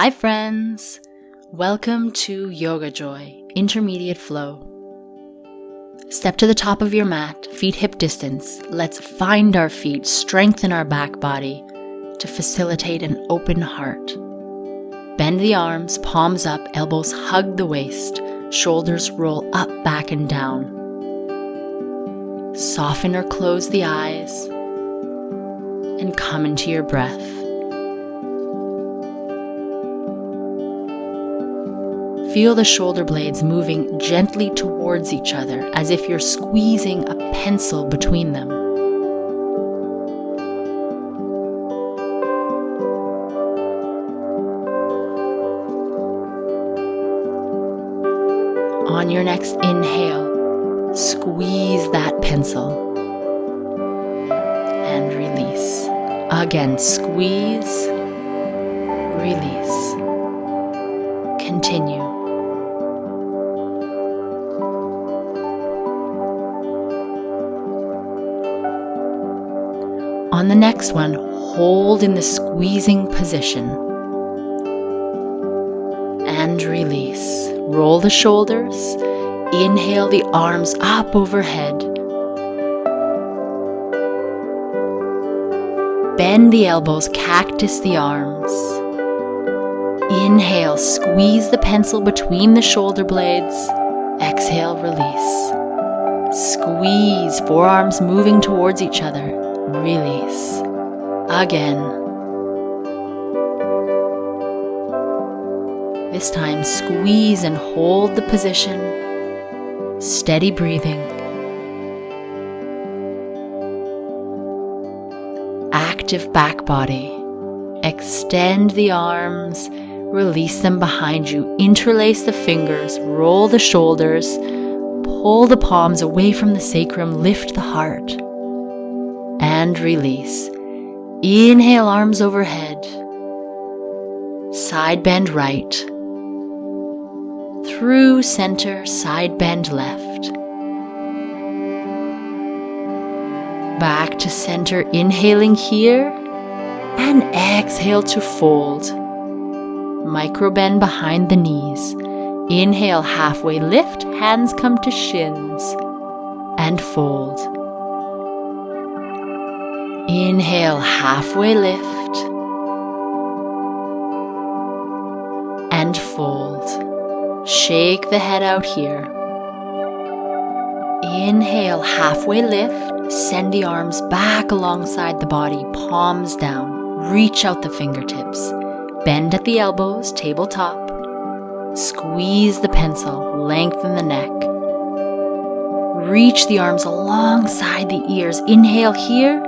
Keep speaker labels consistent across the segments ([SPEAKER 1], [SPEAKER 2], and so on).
[SPEAKER 1] Hi friends! Welcome to Yoga Joy, Intermediate Flow. Step to the top of your mat, feet hip distance. Let's find our feet, strengthen our back body to facilitate an open heart. Bend the arms, palms up, elbows hug the waist, shoulders roll up, back and down. Soften or close the eyes and come into your breath. Feel the shoulder blades moving gently towards each other as if you're squeezing a pencil between them. On your next inhale, squeeze that pencil and release. Again, squeeze, release. Continue. On the next one, hold in the squeezing position and release. Roll the shoulders. Inhale the arms up overhead. Bend the elbows, cactus the arms. Inhale, squeeze the pencil between the shoulder blades. Exhale, release. Squeeze, forearms moving towards each other. Release. Again. This time, squeeze and hold the position. Steady breathing. Active back body. Extend the arms. Release them behind you. Interlace the fingers. Roll the shoulders. Pull the palms away from the sacrum. Lift the heart. And release. Inhale, arms overhead. Side bend right. Through center, side bend left. Back to center, inhaling here. And exhale to fold. Micro bend behind the knees. Inhale, halfway lift, hands come to shins. And fold. Inhale, halfway lift, and fold. Shake the head out here. Inhale, halfway lift, send the arms back alongside the body, palms down. Reach out the fingertips. Bend at the elbows, tabletop. Squeeze the pencil, lengthen the neck. Reach the arms alongside the ears. Inhale here.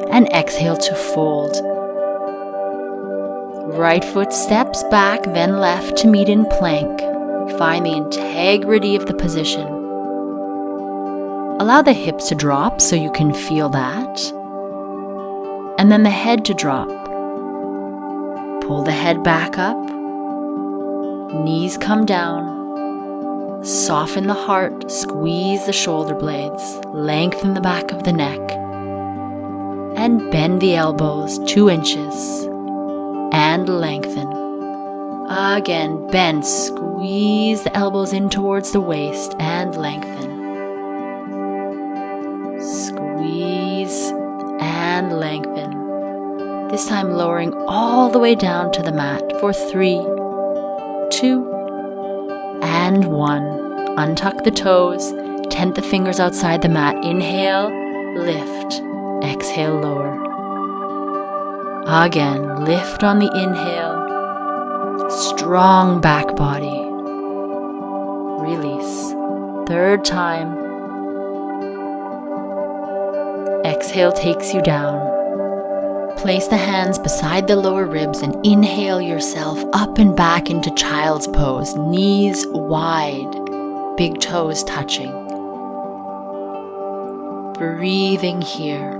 [SPEAKER 1] And exhale to fold. Right foot steps back, then left to meet in plank. Find the integrity of the position. Allow the hips to drop so you can feel that. And then the head to drop. Pull the head back up. Knees come down. Soften the heart, squeeze the shoulder blades. Lengthen the back of the neck. And bend the elbows 2 inches and lengthen. Again, bend, squeeze the elbows in towards the waist and lengthen. Squeeze and lengthen. This time lowering all the way down to the mat for 3, 2, and 1. Untuck the toes, tent the fingers outside the mat. Inhale, lift. Exhale, lower. Again, lift on the inhale. Strong back body. Release. 3rd time. Exhale takes you down. Place the hands beside the lower ribs and inhale yourself up and back into child's pose. Knees wide, big toes touching. Breathing here.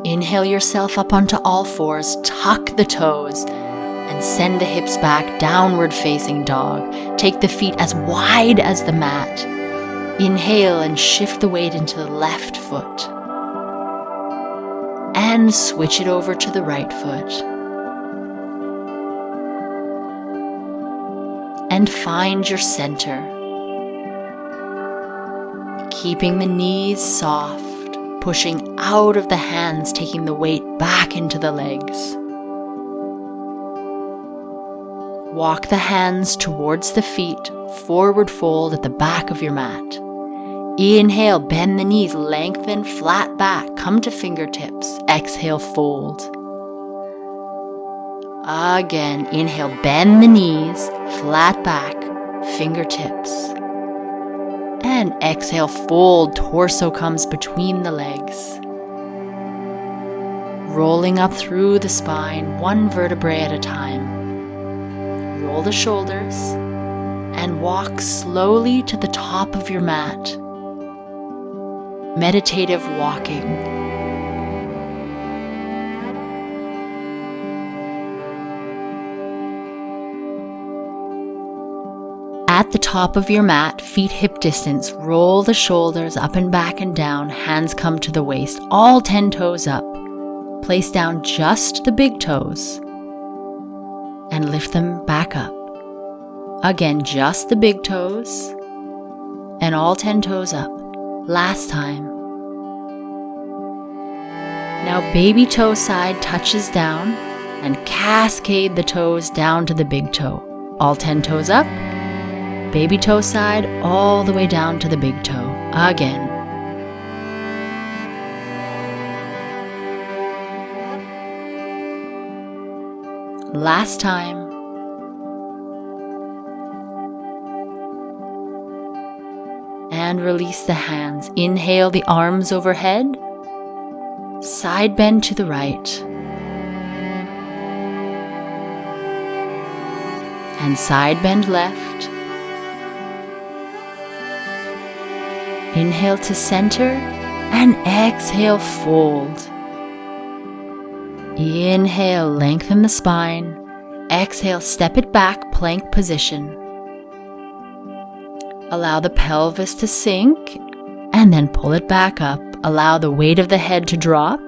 [SPEAKER 1] Inhale yourself up onto all fours, tuck the toes, and send the hips back, downward facing dog. Take the feet as wide as the mat. Inhale and shift the weight into the left foot. And switch it over to the right foot. And find your center. Keeping the knees soft, pushing out of the hands, taking the weight back into the legs. Walk the hands towards the feet, forward fold at the back of your mat. Inhale, bend the knees, lengthen, flat back, come to fingertips. Exhale, fold. Again, inhale, bend the knees, flat back, fingertips. And exhale, fold, torso comes between the legs. Rolling up through the spine, one vertebrae at a time. Roll the shoulders and walk slowly to the top of your mat. Meditative walking. At the top of your mat, feet hip distance, roll the shoulders up and back and down, hands come to the waist, all 10 toes up. Place down just the big toes and lift them back up. Again, just the big toes and all 10 toes up. Last time. Now baby toe side touches down and cascade the toes down to the big toe. All 10 toes up. Baby toe side all the way down to the big toe. Again. Last time. And release the hands. Inhale the arms overhead. Side bend to the right. And side bend left. Inhale to center and exhale, fold. Inhale, lengthen the spine. Exhale, step it back, plank position. Allow the pelvis to sink and then pull it back up. Allow the weight of the head to drop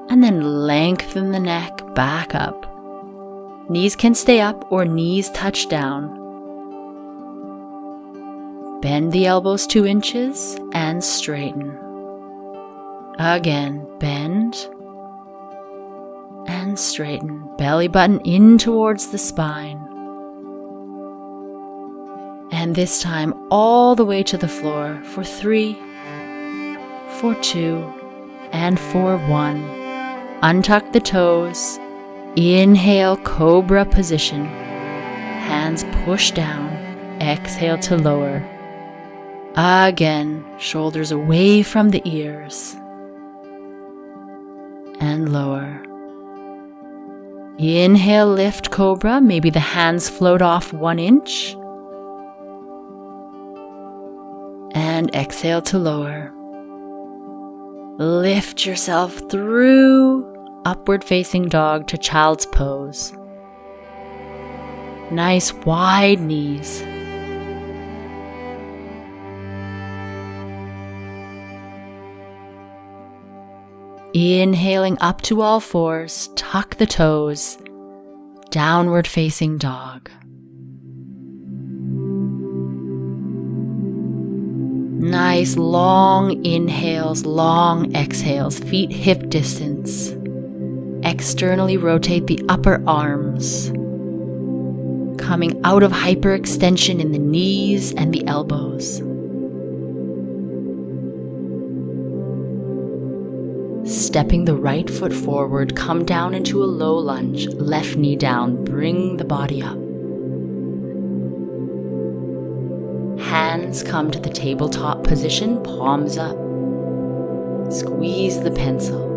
[SPEAKER 1] and then lengthen the neck back up. Knees can stay up or knees touch down. Bend the elbows 2 inches and straighten. Again, bend and straighten. Belly button in towards the spine. And this time all the way to the floor for 3, for 2, and for 1. Untuck the toes. Inhale, cobra position. Hands push down. Exhale to lower. Again, shoulders away from the ears. And lower. Inhale, lift cobra. Maybe the hands float off 1 inch. And exhale to lower. Lift yourself through upward facing dog to child's pose. Nice wide knees. Inhaling up to all fours, tuck the toes, downward facing dog. Nice long inhales, long exhales, feet hip distance. Externally rotate the upper arms, coming out of hyperextension in the knees and the elbows. Stepping the right foot forward, come down into a low lunge, left knee down, bring the body up. Hands come to the tabletop position, palms up. Squeeze the pencil.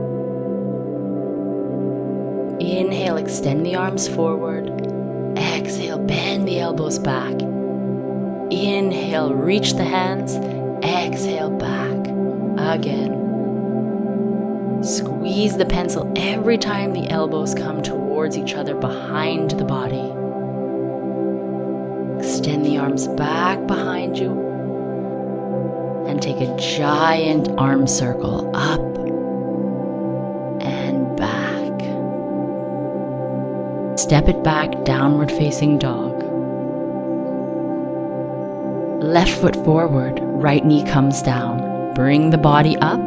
[SPEAKER 1] Inhale, extend the arms forward. Exhale, bend the elbows back. Inhale, reach the hands. Exhale, back. Again. Squeeze the pencil every time the elbows come towards each other behind the body. Extend the arms back behind you. take a giant arm circle up and back. Step it back, downward facing dog. Left foot forward, right knee comes down. Bring the body up.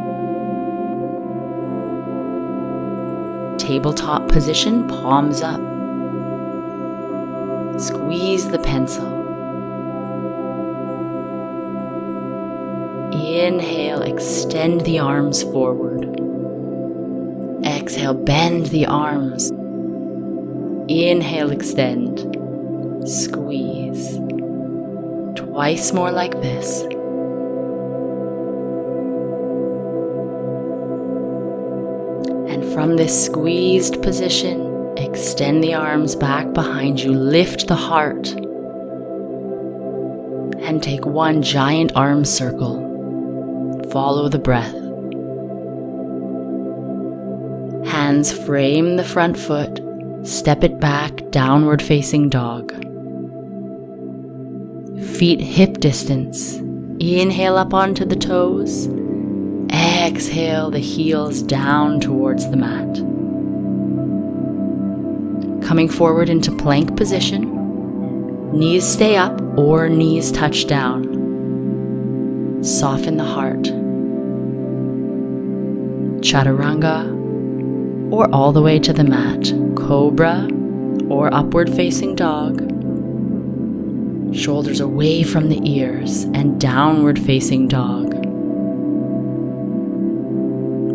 [SPEAKER 1] Tabletop position, palms up. Squeeze the pencil. Inhale, extend the arms forward. Exhale, bend the arms. Inhale, extend. Squeeze. Twice more like this. And from this squeezed position, extend the arms back behind you, lift the heart, and take one giant arm circle. Follow the breath. Hands frame the front foot, step it back, downward facing dog. Feet hip distance. Inhale up onto the toes. Exhale the heels down towards the mat. Coming forward into plank position. Knees stay up or knees touch down. Soften the heart. Chaturanga or all the way to the mat. Cobra or upward facing dog. Shoulders away from the ears and downward facing dog.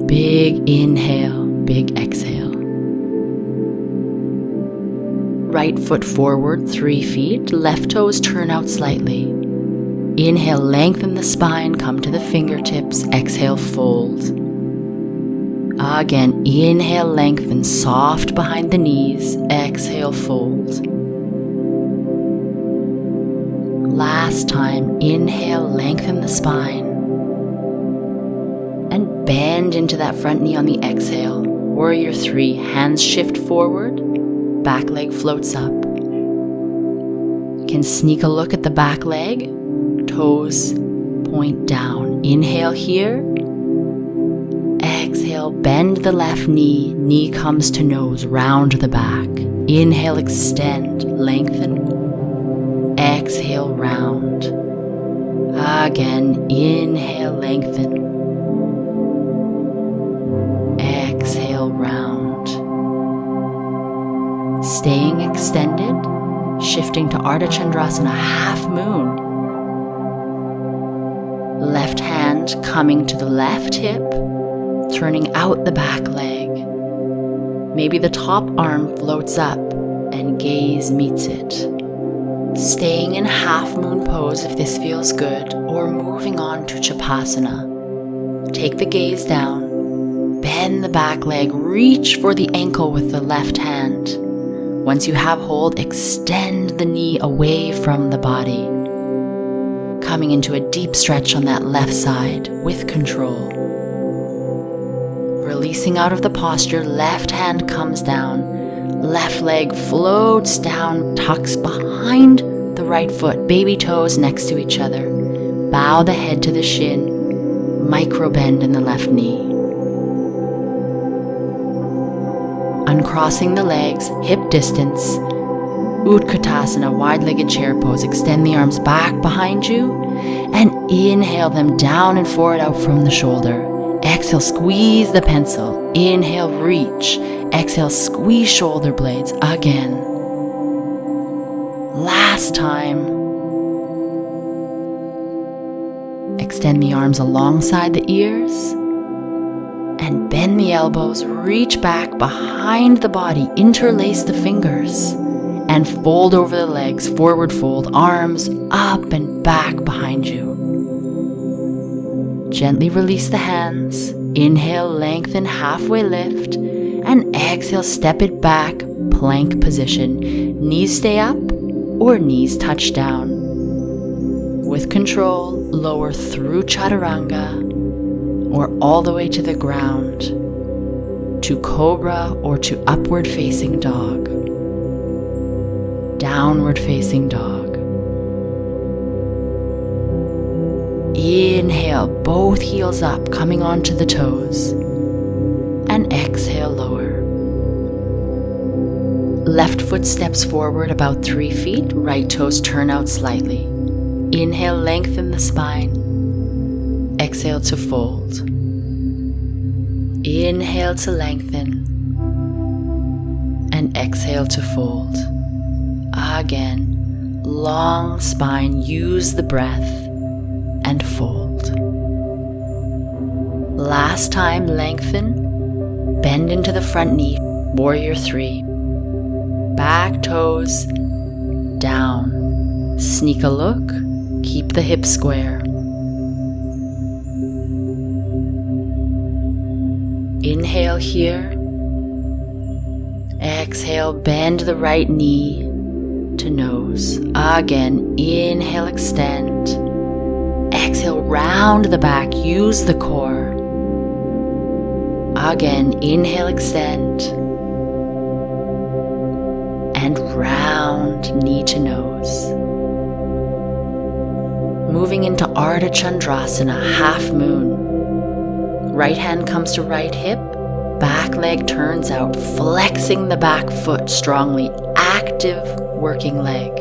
[SPEAKER 1] Big inhale, big exhale. Right foot forward 3 feet, left toes turn out slightly. Inhale, lengthen the spine, come to the fingertips, exhale, fold. Again, inhale, lengthen, soft behind the knees, exhale, fold. Last time, inhale, lengthen the spine. And bend into that front knee on the exhale. Warrior 3, hands shift forward, back leg floats up. You can sneak a look at the back leg, toes point down. Inhale here. Exhale, bend the left knee, knee comes to nose, round the back. Inhale, extend, lengthen. Exhale, round. Again, inhale, lengthen. Exhale, round. Staying extended, shifting to Ardha Chandrasana, half moon. Left hand coming to the left hip, turning out the back leg. Maybe the top arm floats up and gaze meets it. Staying in half moon pose if this feels good, or moving on to Chapasana. Take the gaze down, bend the back leg, reach for the ankle with the left hand. Once you have hold, extend the knee away from the body. Coming into a deep stretch on that left side with control. Releasing out of the posture, left hand comes down. Left leg floats down, tucks behind the right foot, baby toes next to each other. Bow the head to the shin, micro bend in the left knee. Uncrossing the legs, hip distance. Utkatasana, wide-legged chair pose. Extend the arms back behind you and inhale them down and forward out from the shoulder. Exhale, squeeze the pencil. Inhale, reach. Exhale, squeeze shoulder blades again. Last time. Extend the arms alongside the ears and bend the elbows. Reach back behind the body. Interlace the fingers and fold over the legs. Forward fold, arms up and back behind you. Gently release the hands. Inhale, lengthen, halfway lift. And exhale, step it back, plank position. Knees stay up or knees touch down. With control, lower through Chaturanga or all the way to the ground, to Cobra or to upward facing dog, downward facing dog. Inhale, both heels up, coming onto the toes. And exhale, lower. Left foot steps forward about 3 feet, right toes turn out slightly. Inhale, lengthen the spine. Exhale to fold. Inhale to lengthen. And exhale to fold. Again, long spine, use the breath and fold. Last time, lengthen, bend into the front knee, warrior 3. Back toes down. Sneak a look, keep the hips square. Inhale here. Exhale, bend the right knee to nose. Again, inhale, extend. Exhale, round the back, use the core. Again, inhale, extend. And round, knee to nose. Moving into Ardha Chandrasana, half moon. Right hand comes to right hip, back leg turns out, flexing the back foot strongly, active working leg.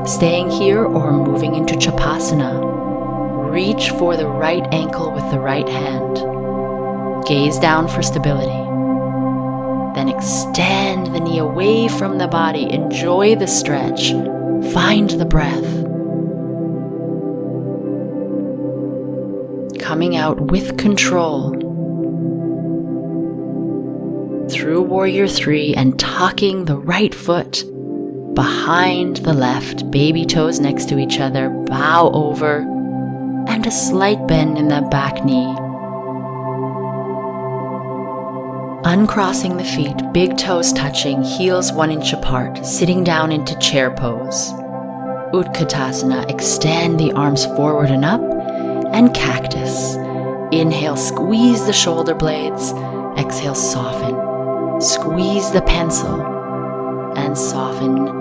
[SPEAKER 1] Staying here or moving into Chapasana. Reach for the right ankle with the right hand. Gaze down for stability. Then extend the knee away from the body. Enjoy the stretch. Find the breath. Coming out with control through warrior 3 and tucking the right foot behind the left, baby toes next to each other, bow over, and a slight bend in the back knee. Uncrossing the feet, big toes touching, heels 1 inch apart, sitting down into chair pose. Utkatasana, extend the arms forward and up, and cactus. Inhale, squeeze the shoulder blades. Exhale, soften. Squeeze the pencil and soften.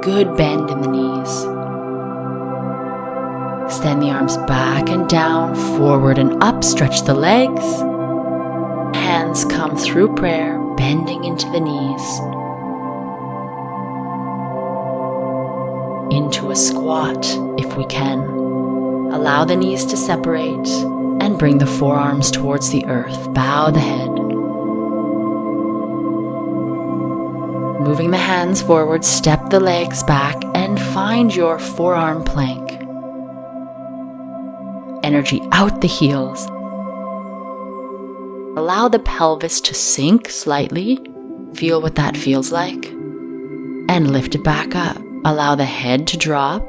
[SPEAKER 1] Good bend in the knees. Extend the arms back and down, forward and up. Stretch the legs. Hands come through prayer, bending into the knees. Into a squat if we can. Allow the knees to separate and bring the forearms towards the earth. Bow the head. Moving the hands forward, step the legs back and find your forearm plank. Energy out the heels. Allow the pelvis to sink slightly. Feel what that feels like. And lift it back up. Allow the head to drop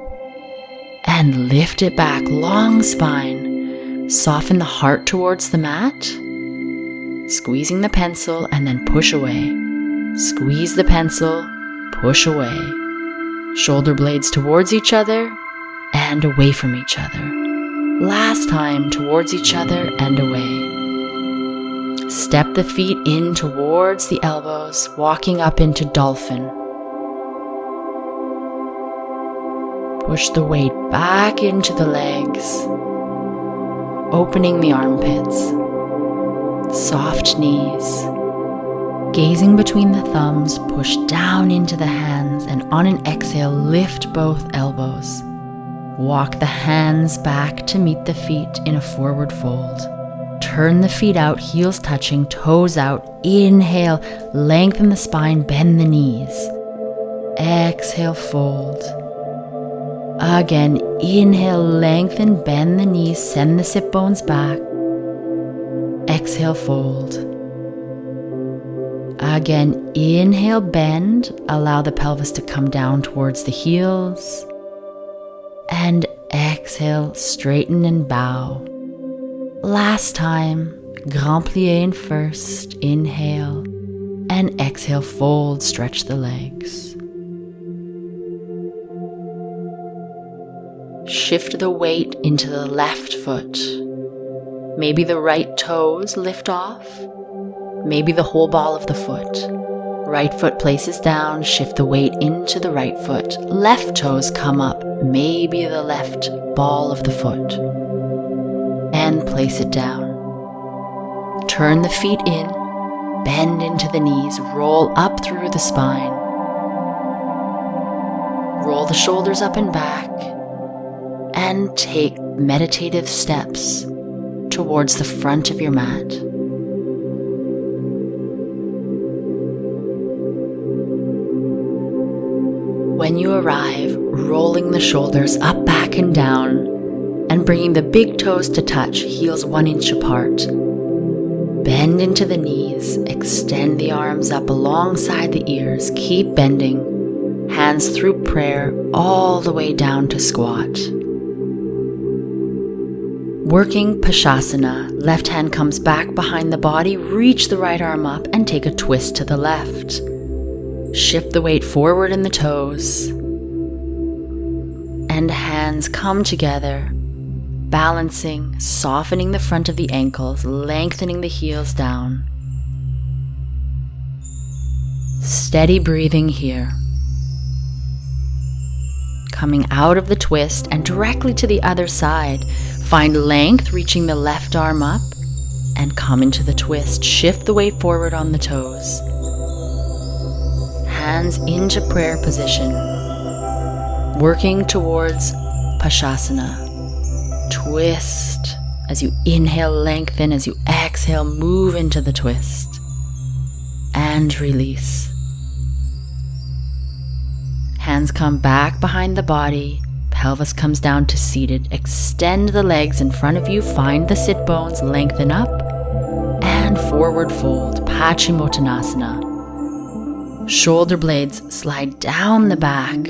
[SPEAKER 1] and lift it back, long spine. Soften the heart towards the mat, squeezing the pencil and then push away. Squeeze the pencil, push away. Shoulder blades towards each other and away from each other. Last time, towards each other and away. Step the feet in towards the elbows, walking up into dolphin. Push the weight back into the legs, opening the armpits, soft knees. Gazing between the thumbs, push down into the hands, and on an exhale, lift both elbows. Walk the hands back to meet the feet in a forward fold. Turn the feet out, heels touching, toes out. Inhale, lengthen the spine, bend the knees. Exhale, fold. Again, inhale, lengthen, bend the knees, send the sit bones back. Exhale, fold. Again, inhale, bend, allow the pelvis to come down towards the heels. And exhale, straighten and bow. Last time, grand plie in first, inhale, and exhale, fold, stretch the legs. Shift the weight into the left foot. Maybe the right toes lift off. Maybe the whole ball of the foot. Right foot places down, shift the weight into the right foot. Left toes come up, maybe the left ball of the foot. And place it down. Turn the feet in, bend into the knees, roll up through the spine. Roll the shoulders up and back, and take meditative steps towards the front of your mat. When you arrive, rolling the shoulders up, back, and down, and bringing the big toes to touch, heels 1 inch apart. Bend into the knees, extend the arms up alongside the ears, keep bending, hands through prayer all the way down to squat. Working Pashasana, left hand comes back behind the body, reach the right arm up and take a twist to the left. Shift the weight forward in the toes, and hands come together, balancing, softening the front of the ankles, lengthening the heels down. Steady breathing here. Coming out of the twist and directly to the other side, find length, reaching the left arm up, and come into the twist. Shift the weight forward on the toes. Hands into prayer position, working towards Pashasana. Twist. As you inhale, lengthen. As you exhale, move into the twist. And release. Hands come back behind the body. Pelvis comes down to seated. Extend the legs in front of you. Find the sit bones. Lengthen up. And forward fold. Paschimottanasana. Shoulder blades slide down the back.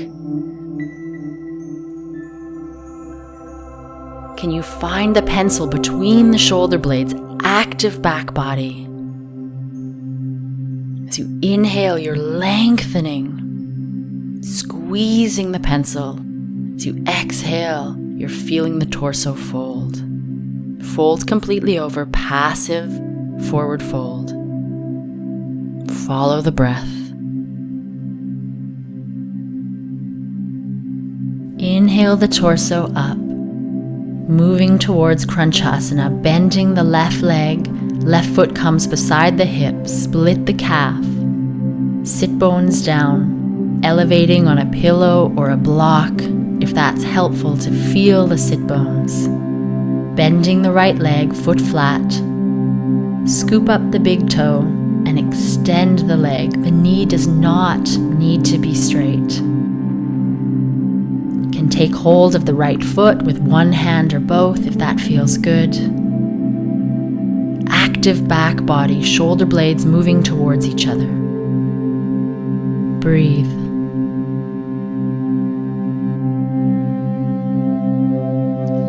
[SPEAKER 1] Can you find the pencil between the shoulder blades? Active back body. As you inhale, you're lengthening, squeezing the pencil. As you exhale, you're feeling the torso fold. Fold completely over, passive forward fold. Follow the breath. Inhale the torso up, moving towards Kranchasana, bending the left leg, left foot comes beside the hip, split the calf, sit bones down, elevating on a pillow or a block if that's helpful to feel the sit bones. Bending the right leg, foot flat, scoop up the big toe and extend the leg. The knee does not need to be straight. Can take hold of the right foot with one hand or both if that feels good. Active back body, shoulder blades moving towards each other. Breathe.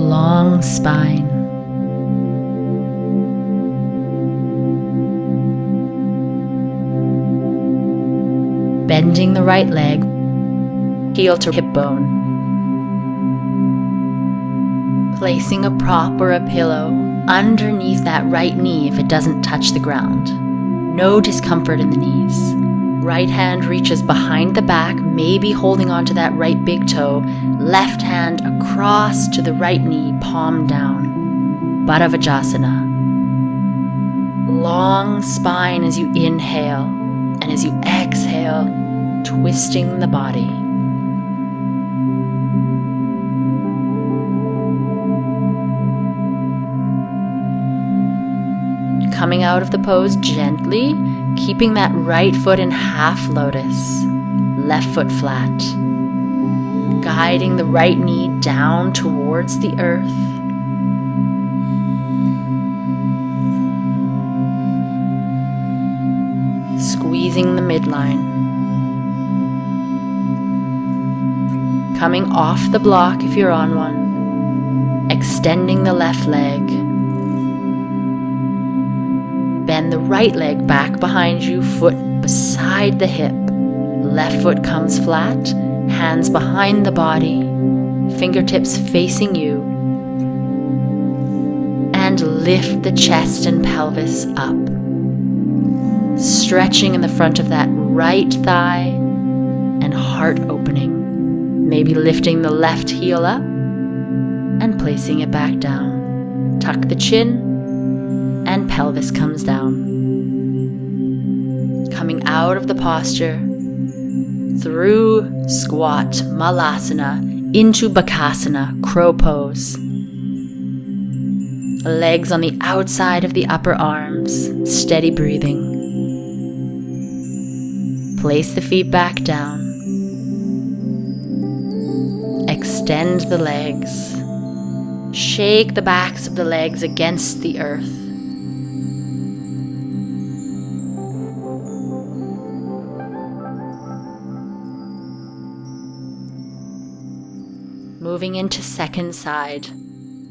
[SPEAKER 1] Long spine. Bending the right leg, heel to hip bone. Placing a prop or a pillow underneath that right knee if it doesn't touch the ground. No discomfort in the knees. Right hand reaches behind the back, maybe holding onto that right big toe. Left hand across to the right knee, palm down. Baddhavajasana. Long spine as you inhale, and as you exhale, twisting the body. Coming out of the pose gently, keeping that right foot in half lotus, left foot flat. Guiding the right knee down towards the earth. Squeezing the midline. Coming off the block if you're on one. Extending the left leg. Bend the right leg back behind you, foot beside the hip. Left foot comes flat, hands behind the body, fingertips facing you. And lift the chest and pelvis up. Stretching in the front of that right thigh and heart opening. Maybe lifting the left heel up and placing it back down. Tuck the chin and pelvis comes down. Coming out of the posture through squat, malasana, into bakasana, crow pose. Legs on the outside of the upper arms, steady breathing. Place the feet back down. Extend the legs. Shake the backs of the legs against the earth. Moving into second side.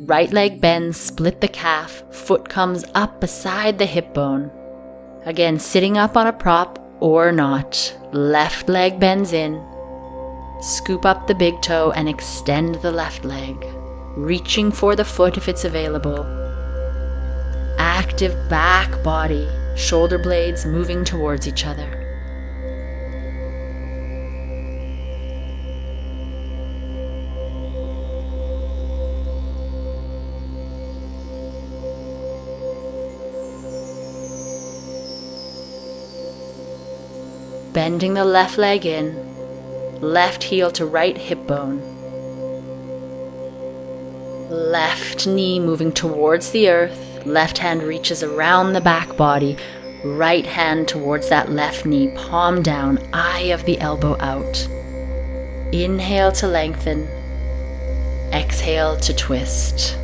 [SPEAKER 1] Right leg bends, split the calf, foot comes up beside the hip bone. Again, sitting up on a prop or not. Left leg bends in. Scoop up the big toe and extend the left leg, reaching for the foot if it's available. Active back body, shoulder blades moving towards each other. Bending the left leg in, left heel to right hip bone. Left knee moving towards the earth, left hand reaches around the back body, right hand towards that left knee, palm down, eye of the elbow out. Inhale to lengthen, exhale to twist.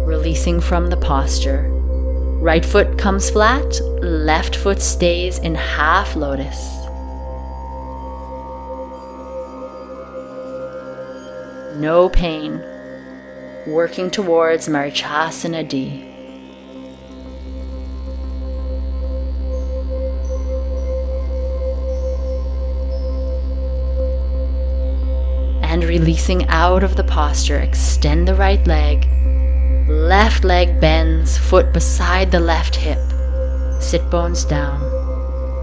[SPEAKER 1] Releasing from the posture. Right foot comes flat, left foot stays in half lotus. No pain. Working towards Marichasana D. And releasing out of the posture, extend the right leg. Left leg bends, foot beside the left hip. Sit bones down.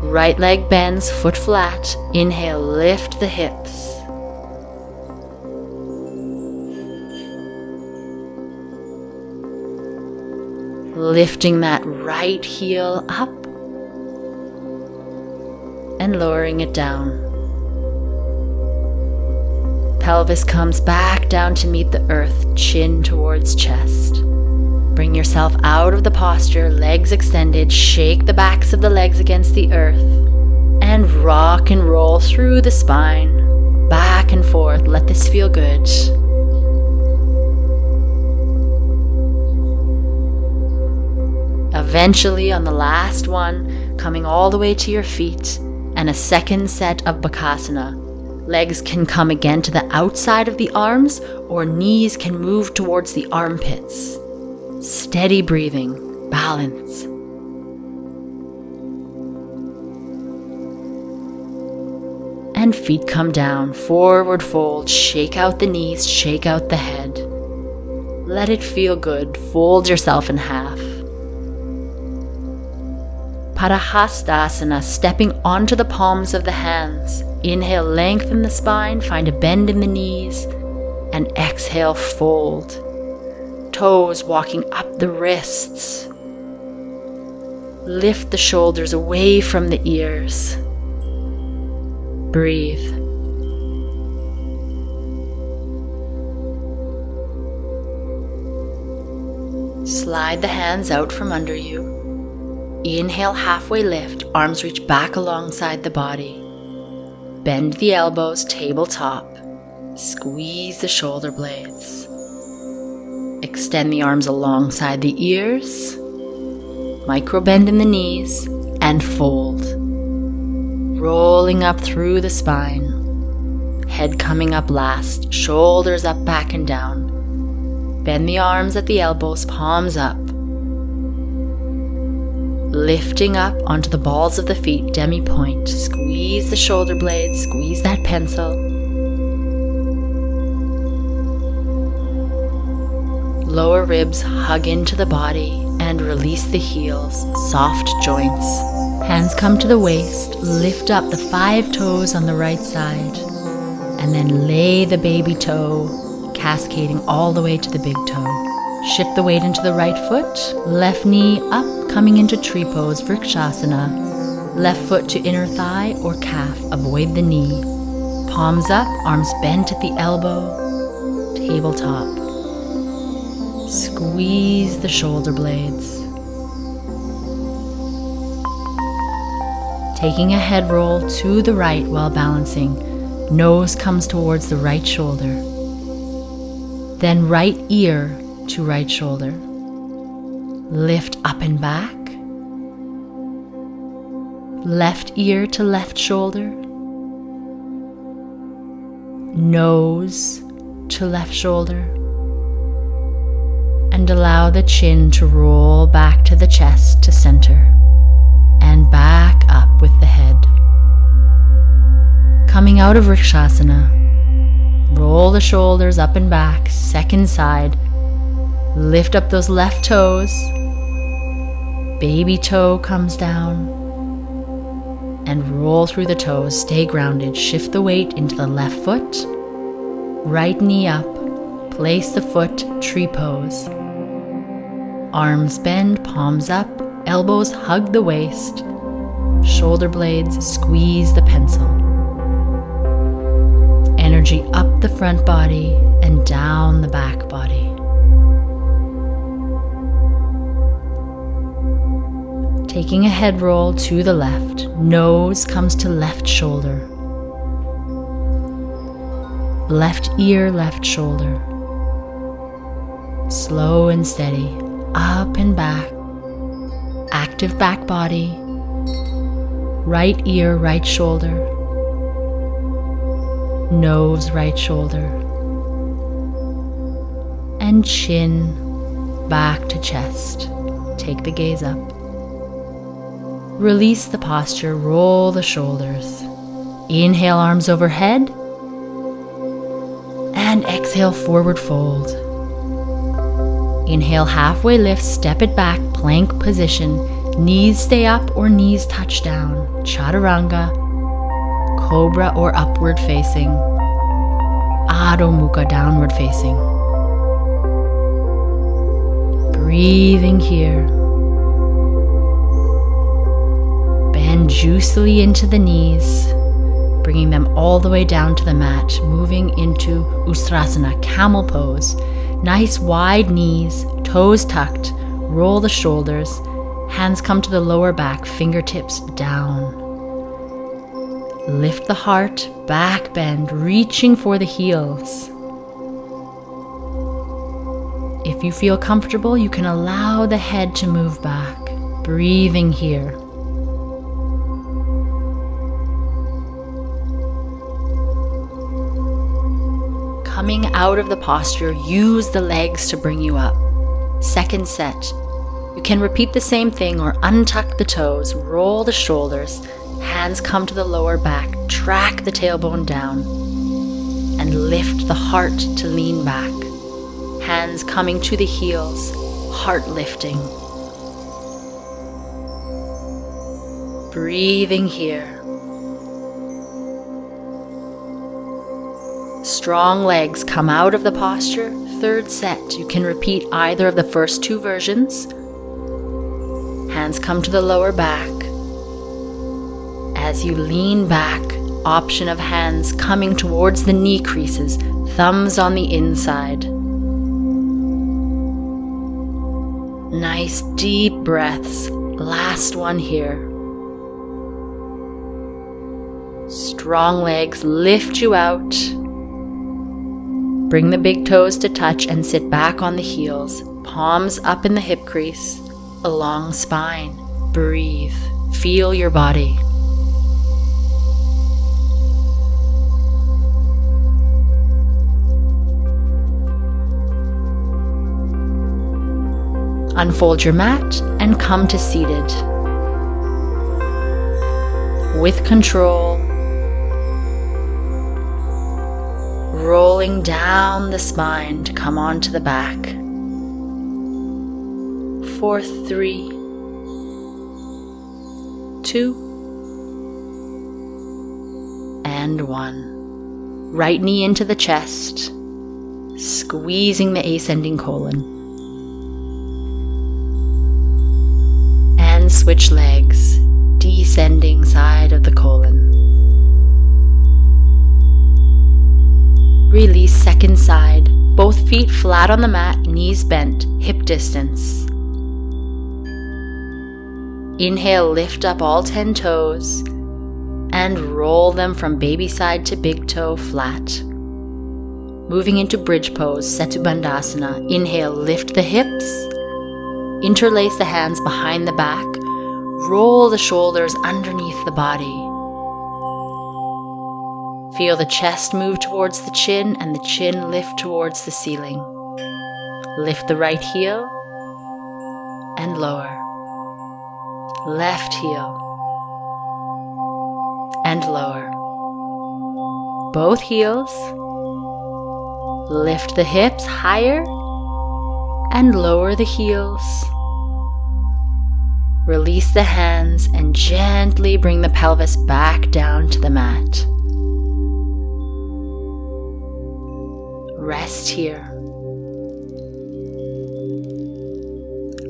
[SPEAKER 1] Right leg bends, foot flat. Inhale, lift the hips. Lifting that right heel up and lowering it down. Pelvis comes back down to meet the earth, chin towards chest. Bring yourself out of the posture, legs extended, shake the backs of the legs against the earth, and rock and roll through the spine, back and forth. Let this feel good. Eventually, on the last one, coming all the way to your feet, and a second set of Bakasana. Legs can come again to the outside of the arms, or knees can move towards the armpits. Steady breathing, balance. And feet come down, forward fold, shake out the knees, shake out the head. Let it feel good, fold yourself in half. Parahastasana, stepping onto the palms of the hands. Inhale, lengthen the spine, find a bend in the knees, and exhale, fold. Toes walking up the wrists. Lift the shoulders away from the ears. Breathe. Slide the hands out from under you. Inhale, halfway lift, arms reach back alongside the body. Bend the elbows, tabletop. Squeeze the shoulder blades. Extend the arms alongside the ears. Micro bend in the knees and fold. Rolling up through the spine. Head coming up last, shoulders up, back and down. Bend the arms at the elbows, palms up. Lifting up onto the balls of the feet, demi-point. Squeeze the shoulder blades, squeeze that pencil. Lower ribs hug into the body and release the heels, soft joints. Hands come to the waist, lift up the 5 toes on the right side, and then lay the baby toe, cascading all the way to the big toe. Shift the weight into the right foot, left knee up, coming into tree pose, Vrikshasana. Left foot to inner thigh or calf, avoid the knee. Palms up, arms bent at the elbow, tabletop. Squeeze the shoulder blades. Taking a head roll to the right while balancing, nose comes towards the right shoulder. Then right ear to right shoulder. Lift up and back. Left ear to left shoulder. Nose to left shoulder. And allow the chin to roll back to the chest to center. And back up with the head. Coming out of Vrikshasana, roll the shoulders up and back, second side. Lift up those left toes. Baby toe comes down. And roll through the toes, stay grounded. Shift the weight into the left foot. Right knee up. Place the foot, tree pose. Arms bend, palms up. Elbows hug the waist. Shoulder blades squeeze the pencil. Energy up the front body and down the back body. Taking a head roll to the left, nose comes to left shoulder. Left ear, left shoulder. Slow and steady, up and back. Active back body. Right ear, right shoulder. Nose, right shoulder. And chin back to chest. Take the gaze up. Release the posture, roll the shoulders. Inhale, arms overhead. And exhale, forward fold. Inhale, halfway lift, step it back, plank position. Knees stay up or knees touch down. Chaturanga, cobra or upward facing. Adho Mukha, downward facing. Breathing here. Bend juicily into the knees, bringing them all the way down to the mat, moving into Ustrasana, camel pose. Nice wide knees, toes tucked, roll the shoulders, hands come to the lower back, fingertips down. Lift the heart, back bend, reaching for the heels. If you feel comfortable, you can allow the head to move back, breathing here. Coming out of the posture, use the legs to bring you up. Second set. You can repeat the same thing or untuck the toes, roll the shoulders, hands come to the lower back, track the tailbone down, and lift the heart to lean back. Hands coming to the heels, heart lifting. Breathing here. Strong legs come out of the posture. Third set, you can repeat either of the first 2 versions. Hands come to the lower back. As you lean back, option of hands coming towards the knee creases, thumbs on the inside. Nice deep breaths. Last one here. Strong legs lift you out. Bring the big toes to touch and sit back on the heels, palms up in the hip crease, a long spine. Breathe, feel your body. Unfold your mat and come to seated. With control, rolling down the spine to come onto the back. for 3, 2, and 1. Right knee into the chest, squeezing the ascending colon. And switch legs, descending side of the colon. Release second side, both feet flat on the mat, knees bent, hip distance. Inhale, lift up all 10 toes and roll them from baby side to big toe flat. Moving into bridge pose, Setu Bandhasana. Inhale, lift the hips, interlace the hands behind the back, roll the shoulders underneath the body. Feel the chest move towards the chin and the chin lift towards the ceiling. Lift the right heel and lower. Left heel and lower. Both heels. Lift the hips higher and lower the heels. Release the hands and gently bring the pelvis back down to the mat. Rest here.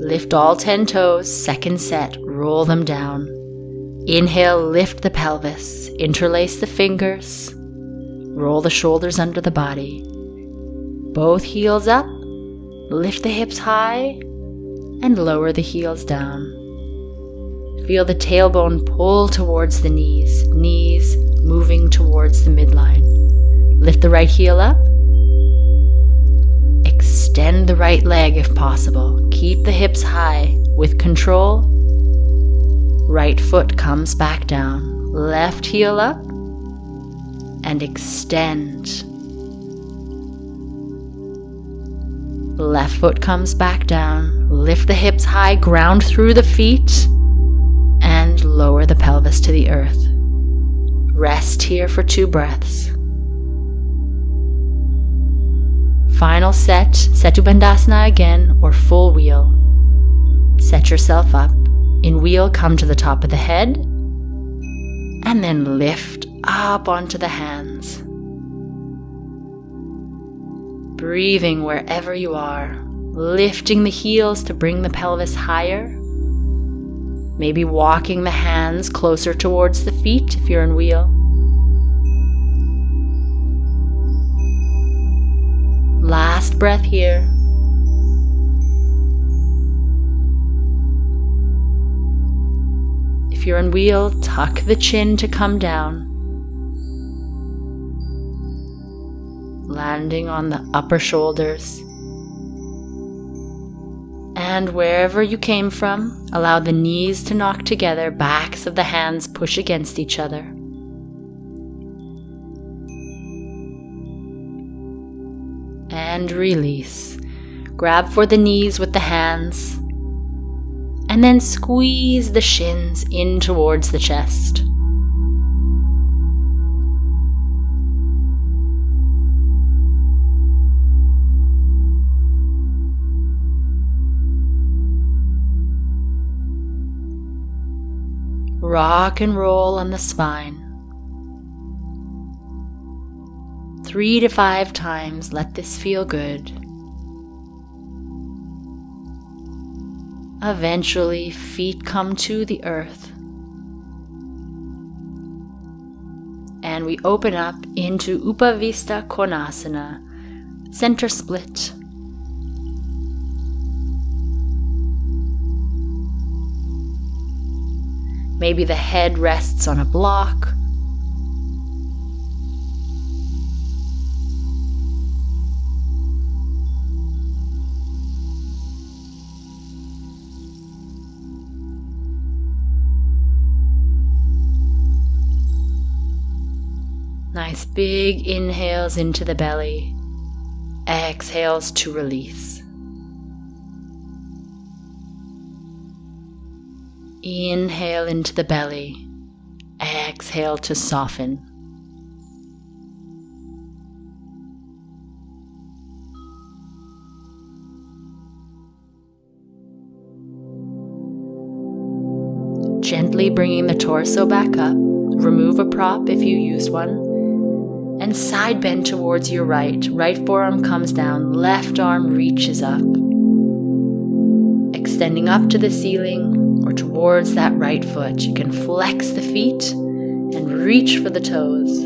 [SPEAKER 1] Lift all 10 toes, second set, roll them down. Inhale, lift the pelvis, interlace the fingers, roll the shoulders under the body. Both heels up, lift the hips high, and lower the heels down. Feel the tailbone pull towards the knees, knees moving towards the midline. Lift the right heel up. Extend the right leg if possible. Keep the hips high with control. Right foot comes back down. Left heel up and extend. Left foot comes back down. Lift the hips high, ground through the feet, and lower the pelvis to the earth. Rest here for 2 breaths. Final set, Setu Bandhasana again, or full wheel. Set yourself up. In wheel, come to the top of the head, and then lift up onto the hands. Breathing wherever you are, lifting the heels to bring the pelvis higher. Maybe walking the hands closer towards the feet if you're in wheel. Last breath here. If you're in wheel, tuck the chin to come down. Landing on the upper shoulders. And wherever you came from, allow the knees to knock together, backs of the hands push against each other. And release. Grab for the knees with the hands, and then squeeze the shins in towards the chest. Rock and roll on the spine. 3 to 5 times, let this feel good. Eventually, feet come to the earth. And we open up into Upavista Konasana, center split. Maybe the head rests on a block. Nice big inhales into the belly, exhales to release. Inhale into the belly, exhale to soften. Gently bringing the torso back up. Remove a prop if you use one. And side bend towards your right. Right forearm comes down, left arm reaches up. Extending up to the ceiling or towards that right foot. You can flex the feet and reach for the toes.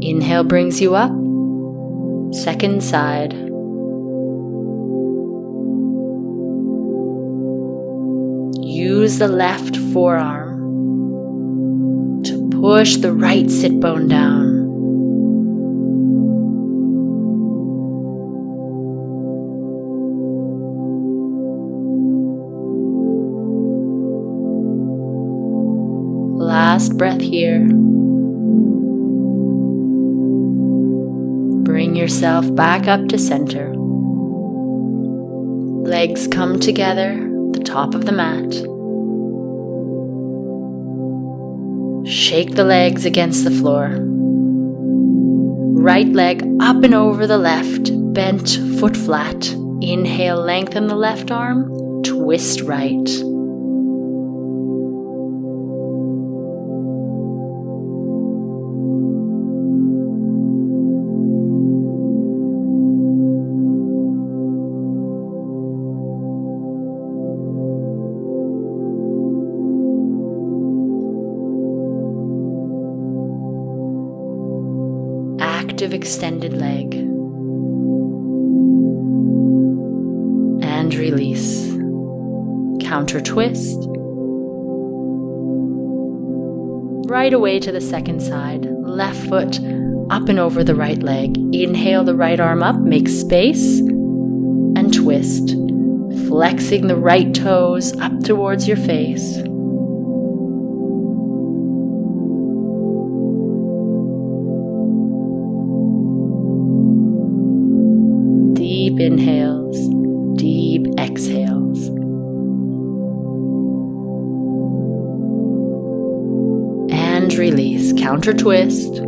[SPEAKER 1] Inhale brings you up. Second side. Use the left forearm to push the right sit bone down. Last breath here. Bring yourself back up to center. Legs come together, the top of the mat. Shake the legs against the floor. Right leg up and over the left, bent foot flat. Inhale, lengthen the left arm, twist right. Active extended leg. And release. Counter twist. Right away to the second side. Left foot up and over the right leg. Inhale the right arm up, make space, and twist. Flexing the right toes up towards your face. Deep inhales, deep exhales. And release. Counter twist.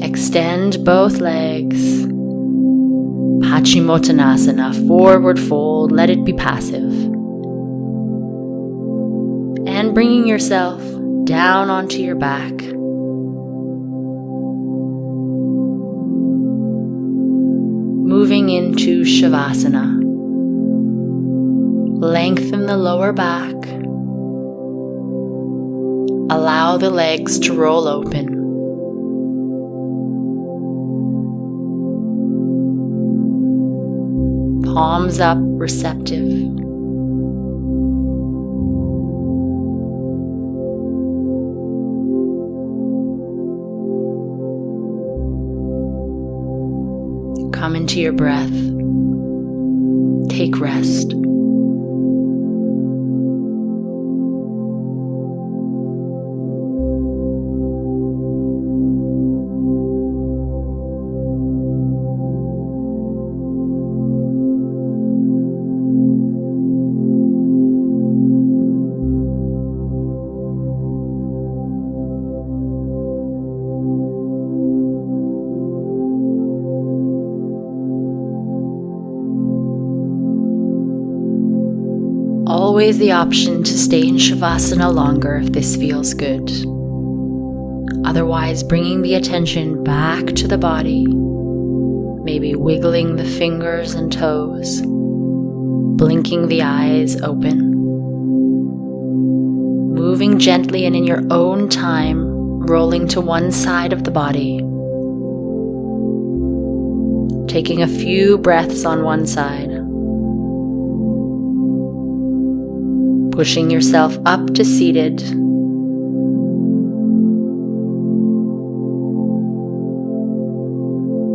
[SPEAKER 1] Extend both legs. Paschimottanasana, forward fold, let it be passive. And bringing yourself down onto your back. Moving into Shavasana. Lengthen the lower back. Allow the legs to roll open. Palms up, receptive. Come into your breath. Take rest. Always the option to stay in Shavasana longer if this feels good. Otherwise, bringing the attention back to the body, maybe wiggling the fingers and toes, blinking the eyes open, moving gently and in your own time, rolling to one side of the body, taking a few breaths on one side. Pushing yourself up to seated.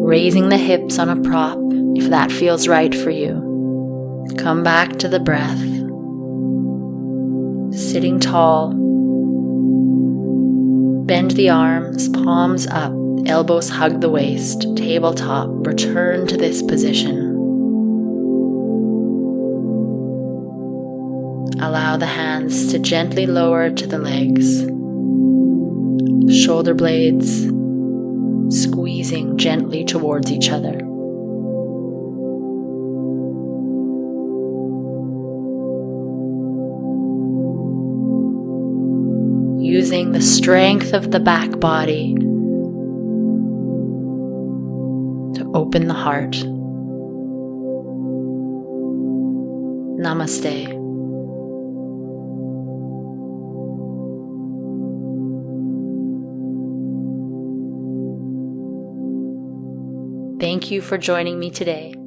[SPEAKER 1] Raising the hips on a prop if that feels right for you. Come back to the breath. Sitting tall. Bend the arms, palms up, elbows hug the waist, tabletop. Return to this position. Allow the hands to gently lower to the legs. shoulder blades squeezing gently towards each other. Using the strength of the back body to open the heart. Namaste. Thank you for joining me today.